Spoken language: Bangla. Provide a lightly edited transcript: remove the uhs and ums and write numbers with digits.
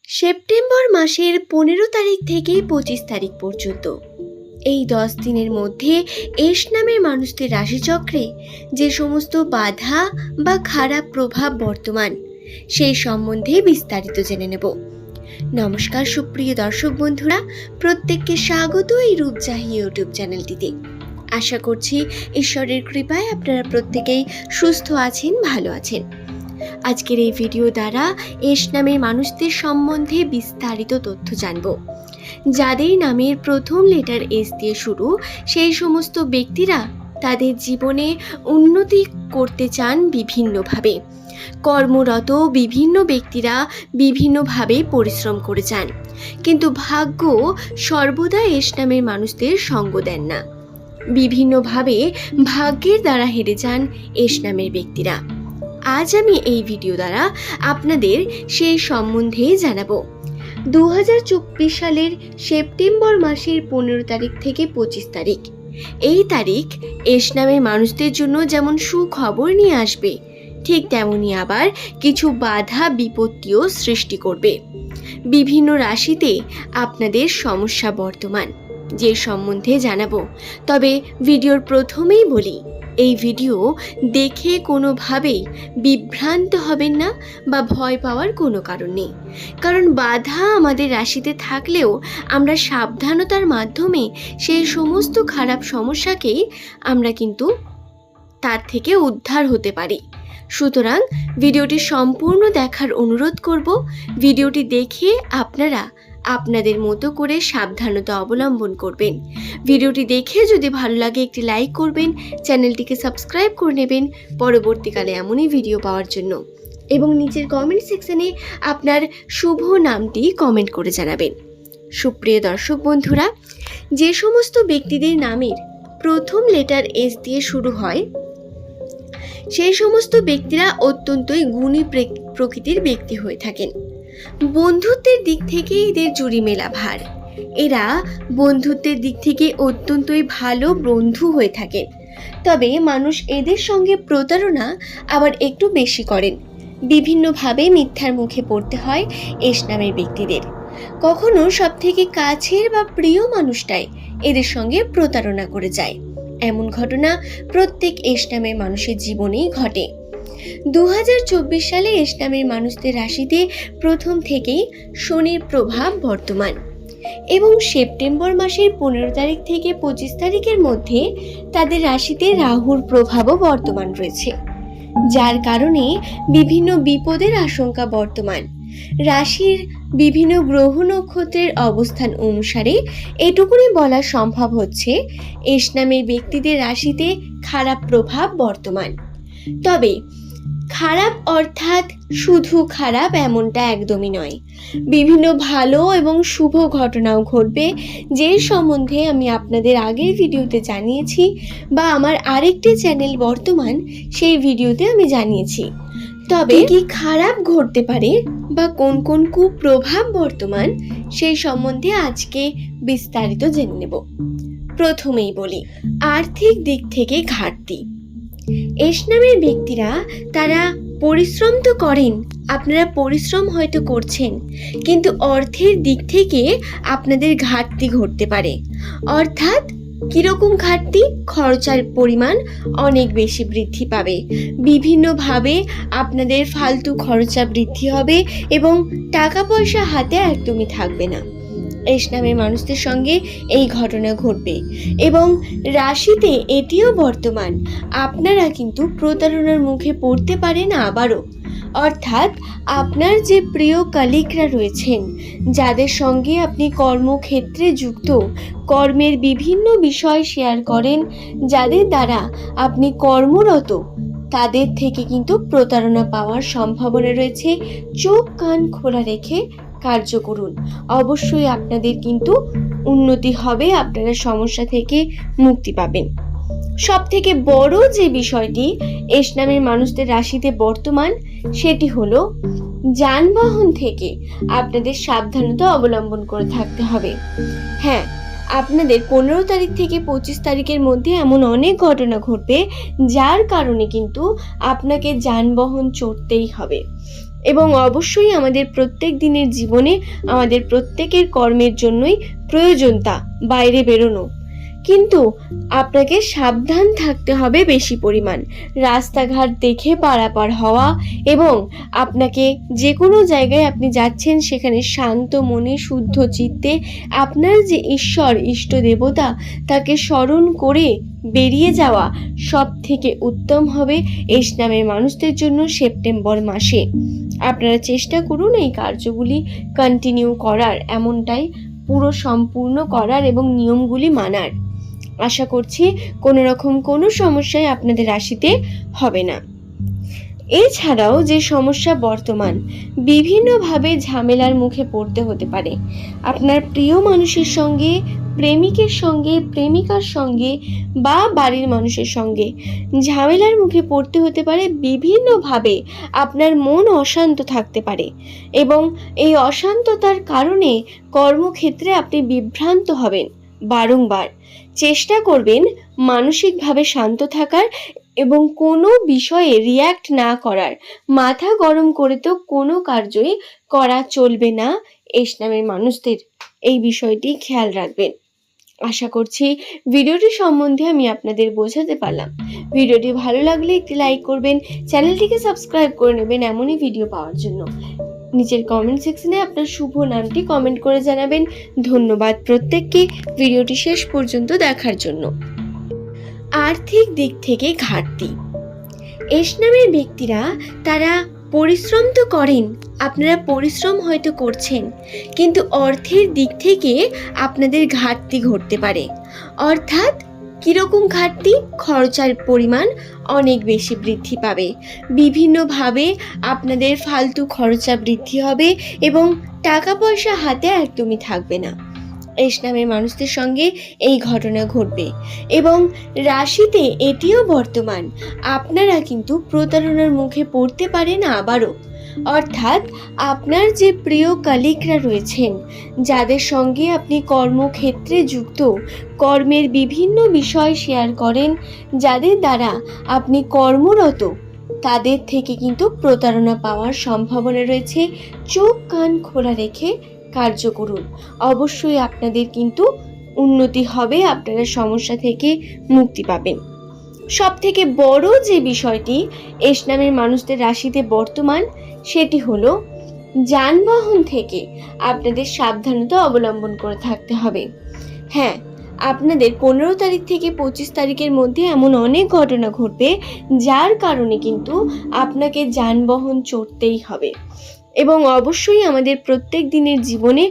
সেপ্টেম্বর মাসের 15 তারিখ থেকে 25 তারিখ পর্যন্ত এই 10 দিনের মধ্যে এস নামের মানুষদের রাশিচক্রে যে সমস্ত বাধা বা খারাপ প্রভাব বর্তমান সেই সম্বন্ধে বিস্তারিত জেনে নেব। নমস্কার সুপ্রিয় দর্শক বন্ধুরা, প্রত্যেককে স্বাগত এই রূপজাহি ইউটিউব চ্যানেলটিতে। আশা করছি ঈশ্বরের কৃপায় আপনারা প্রত্যেকেই সুস্থ আছেন, ভালো আছেন। আজকের এই ভিডিও দ্বারা এস নামের মানুষদের সম্বন্ধে বিস্তারিত তথ্য জানব। যাদের নামের প্রথম লেটার এস দিয়ে শুরু, সেই সমস্ত ব্যক্তিরা তাদের জীবনে উন্নতি করতে চান বিভিন্নভাবে। কর্মরত বিভিন্ন ব্যক্তিরা বিভিন্নভাবে পরিশ্রম করে যান, কিন্তু ভাগ্য সর্বদা এস নামের মানুষদের সঙ্গ দেন না। বিভিন্নভাবে ভাগ্যের দ্বারা হেরে যান এস নামের ব্যক্তিরা। আজ আমি এই ভিডিও দ্বারা আপনাদের সেই সম্বন্ধে জানাবো। 2024 সালের সেপ্টেম্বর মাসের 15 তারিখ থেকে 25 তারিখ, এই তারিখ এস নামের মানুষদের জন্য যেমন সুখবর নিয়ে আসবে, ঠিক তেমনই আবার কিছু বাধা বিপত্তিও সৃষ্টি করবে। বিভিন্ন রাশিতে আপনাদের সমস্যা বর্তমান, যে সম্বন্ধে জানাবো। তবে ভিডিওর প্রথমেই বলি, এই ভিডিও দেখে কোনোভাবেই বিভ্রান্ত হবেন না বা ভয় পাওয়ার কোনো কারণ নেই। কারণ বাধা আমাদের রাশিতে থাকলেও আমরা সাবধানতার মাধ্যমে সেই সমস্ত খারাপ সমস্যাকেই আমরা কিন্তু তার থেকে উদ্ধার হতে পারি। সুতরাং ভিডিওটি সম্পূর্ণ দেখার অনুরোধ করব। ভিডিওটি দেখে আপনারা আপনাদের মতো করে সাবধানতা অবলম্বন করবেন। ভিডিওটি দেখে যদি ভালো লাগে একটি লাইক করবেন, চ্যানেলটিকে সাবস্ক্রাইব করে নেবেন পরবর্তীকালে এমনই ভিডিও পাওয়ার জন্য, এবং নিচের কমেন্ট সেকশনে আপনার শুভ নামটি কমেন্ট করে জানাবেন। সুপ্রিয় দর্শক বন্ধুরা, যে সমস্ত ব্যক্তিদের নামের প্রথম লেটার এস দিয়ে শুরু হয়, সেই সমস্ত ব্যক্তিরা অত্যন্তই গুণী প্রকৃতির ব্যক্তি হয়ে থাকেন। বন্ধুত্বের দিক থেকে এদের জুড়ি মেলা ভার। এরা বন্ধুত্বের দিক থেকে অত্যন্তই ভালো বন্ধু হয়ে থাকেন। তবে মানুষ এদের সঙ্গে প্রতারণা আবার একটু বেশি করেন। বিভিন্নভাবে মিথ্যার মুখে পড়তে হয় এস নামের ব্যক্তিদের। কখনো সব থেকে কাছের বা প্রিয় মানুষটাই এদের সঙ্গে প্রতারণা করে যায়। এমন ঘটনা প্রত্যেক এস নামের মানুষের জীবনেই ঘটে। 2024 সালে এস নামের মানুষদের রাশিতে প্রথম থেকেই শনির প্রভাব বর্তমান, এবং সেপ্টেম্বর মাসের 15 তারিখ থেকে 25 তারিখের মধ্যে তাদের রাশিতে রাহুর প্রভাবও বর্তমান রয়েছে, যার কারণে বিভিন্ন বিপদের আশঙ্কা বর্তমান। রাশির বিভিন্ন গ্রহ নক্ষত্রের অবস্থান অনুসারে এটুকুনি বলা সম্ভব হচ্ছে এস নামের ব্যক্তিদের রাশিতে খারাপ প্রভাব বর্তমান। তবে খারাপ অর্থাৎ শুধু খারাপ এমনটা একদমই নয়। বিভিন্ন ভালো এবং শুভ ঘটনাও ঘটবে, যে সম্বন্ধে আমি আপনাদের আগের ভিডিওতে জানিয়েছি, বা আমার আরেকটি চ্যানেল বর্তমান সেই ভিডিওতে আমি জানিয়েছি। তবে কি খারাপ ঘটতে পারে বা কোন কোন কুপ্রভাব বর্তমান, সেই সম্বন্ধে আজকে বিস্তারিত জেনে নেব। প্রথমেই বলি, আর্থিক দিক থেকে ঘাটতি। এস নামের ব্যক্তিরা তারা পরিশ্রম তো করেন, আপনারা পরিশ্রম হয়তো করছেন, কিন্তু অর্থের দিক থেকে আপনাদের ঘাটতি ঘটতে পারে। অর্থাৎ কিরকম ঘাটতি? খরচার পরিমাণ অনেক বেশি বৃদ্ধি পাবে। বিভিন্নভাবে আপনাদের ফালতু খরচা বৃদ্ধি হবে এবং টাকা পয়সা হাতে একদমই থাকবে না। এস নামের মানুষদের সঙ্গে এই ঘটনা ঘটবে, এবং রাশিতে এটিও বর্তমান। আপনারা কিন্তু প্রতারণার মুখে পড়তে পারেন আবারও। অর্থাৎ আপনার যে প্রিয় কলিগরা রয়েছেন, যাদের সঙ্গে আপনি কর্মক্ষেত্রে যুক্ত, কর্মের বিভিন্ন বিষয় শেয়ার করেন, যাদের দ্বারা আপনি কর্মরত, তাদের থেকে কিন্তু প্রতারণা পাওয়ার সম্ভাবনা রয়েছে। চোখ কান খোলা রেখে কার্য করুন, অবশ্যই আপনাদের কিন্তু উন্নতি হবে, আপনারা সমস্যা থেকে মুক্তি পাবেন। সব থেকে বড় যে বিষয়টি এস নামের মানুষদের রাশিতে বর্তমান, সেটি হলো যানবাহন থেকে আপনাদের সাবধানতা অবলম্বন করে থাকতে হবে। হ্যাঁ, আপনাদের 15 তারিখ থেকে 25 তারিখের মধ্যে এমন অনেক ঘটনা ঘটবে, যার কারণে কিন্তু আপনাকে যানবাহন চড়তেই হবে। এবং অবশ্যই আমাদের প্রত্যেক দিনের জীবনে আমাদের প্রত্যেকের কর্মের জন্যই প্রয়োজনতা বাইরে বেরোনো, কিন্তু আপনাকে সাবধান থাকতে হবে বেশি পরিমাণ। রাস্তাঘাট দেখে পারাপার হওয়া এবং আপনাকে যে কোনো জায়গায় আপনি যাচ্ছেন সেখানে শান্ত মনে শুদ্ধ চিত্তে আপনার যে ঈশ্বর ইষ্ট দেবতা তাকে স্মরণ করে বেরিয়ে যাওয়া সব থেকে উত্তম হবে এস নামের মানুষদের জন্য সেপ্টেম্বর মাসে। আপনারা চেষ্টা করুন এই কার্যগুলি কন্টিনিউ করার, এমনটাই পুরো সম্পূর্ণ করার এবং নিয়মগুলি মানার। আশা করছি কোনো রকম কোনো সমস্যায় আপনাদের রাশিতে হবে না। এছাড়াও যে সমস্যা বর্তমান বিভিন্নভাবে ঝামেলার মুখে পড়তে হতে পারে, আপনার প্রিয় মানুষের সঙ্গে, প্রেমিকের সঙ্গে, প্রেমিকার সঙ্গে বা বাড়ির মানুষের সঙ্গে ঝামেলার মুখে পড়তে হতে পারে। বিভিন্নভাবে আপনার মন অশান্ত থাকতে পারে এবং এই অশান্ততার কারণে কর্মক্ষেত্রে আপনি বিভ্রান্ত হবেন। বারংবার চেষ্টা করবেন মানসিকভাবে শান্ত থাকার এবং কোনো বিষয়ে রিয়্যাক্ট না করার। মাথা গরম করে তো কোনো কার্যই করা চলবে না। এস নামের মানুষদের এই বিষয়টি খেয়াল রাখবেন। আশা করছি ভিডিওটি সম্বন্ধে আমি আপনাদের বোঝাতে পারলাম। ভিডিওটি ভালো লাগলে একটি লাইক করবেন, চ্যানেলটিকে সাবস্ক্রাইব করে নেবেন এমনই ভিডিও পাওয়ার জন্য। নিচের কমেন্ট সেকশনে আপনার শুভ নামটি কমেন্ট করে জানাবেন। ধন্যবাদ প্রত্যেককে ভিডিওটি শেষ পর্যন্ত দেখার জন্য। আর্থিক দিক থেকে ঘাটতি, এস নামের ব্যক্তিরা তারা পরিশ্রম তো করেন, আপনারা পরিশ্রম হয়তো করছেন, কিন্তু অর্থের দিক থেকে আপনাদের ঘাটতি ঘটতে পারে। অর্থাৎ কীরকম ঘাটতি? খরচার পরিমাণ অনেক বেশি বৃদ্ধি পাবে, বিভিন্নভাবে আপনাদের ফালতু খরচা বৃদ্ধি হবে এবং টাকা পয়সা হাতে একদমই থাকবে না। এস নামের মানুষদের সঙ্গে এই ঘটনা ঘটবে এবং রাশিতে এটিও বর্তমান আপনারা কিন্তু প্রতারণার মুখে পড়তে পারেন আবারও। অর্থাৎ আপনার যে প্রিয় কলিগরা রয়েছেন, যাদের সঙ্গে আপনি কর্মক্ষেত্রে যুক্ত, কর্মের বিভিন্ন বিষয় শেয়ার করেন, যাদের দ্বারা আপনি কর্মরত, তাদের থেকে কিন্তু প্রতারণা পাওয়ার সম্ভাবনা রয়েছে। চোখ কান খোলা রেখে কার্য করুন, অবশ্যই আপনাদের কিন্তু উন্নতি হবে, আপনারা সমস্যা থেকে মুক্তি পাবেন। সব থেকে বড় যে বিষয়টি এস নামের মানুষদের রাশিতে বর্তমান, সেটি হলো যানবাহন থেকে আপনাদের সাবধানতা অবলম্বন করে থাকতে হবে। হ্যাঁ, আপনাদের 15 তারিখ থেকে 25 তারিখের মধ্যে এমন অনেক ঘটনা ঘটবে যার কারণে কিন্তু আপনাকে যানবাহন চড়তেই হবে এবং অবশ্যই আমাদের প্রত্যেক দিনের জীবনে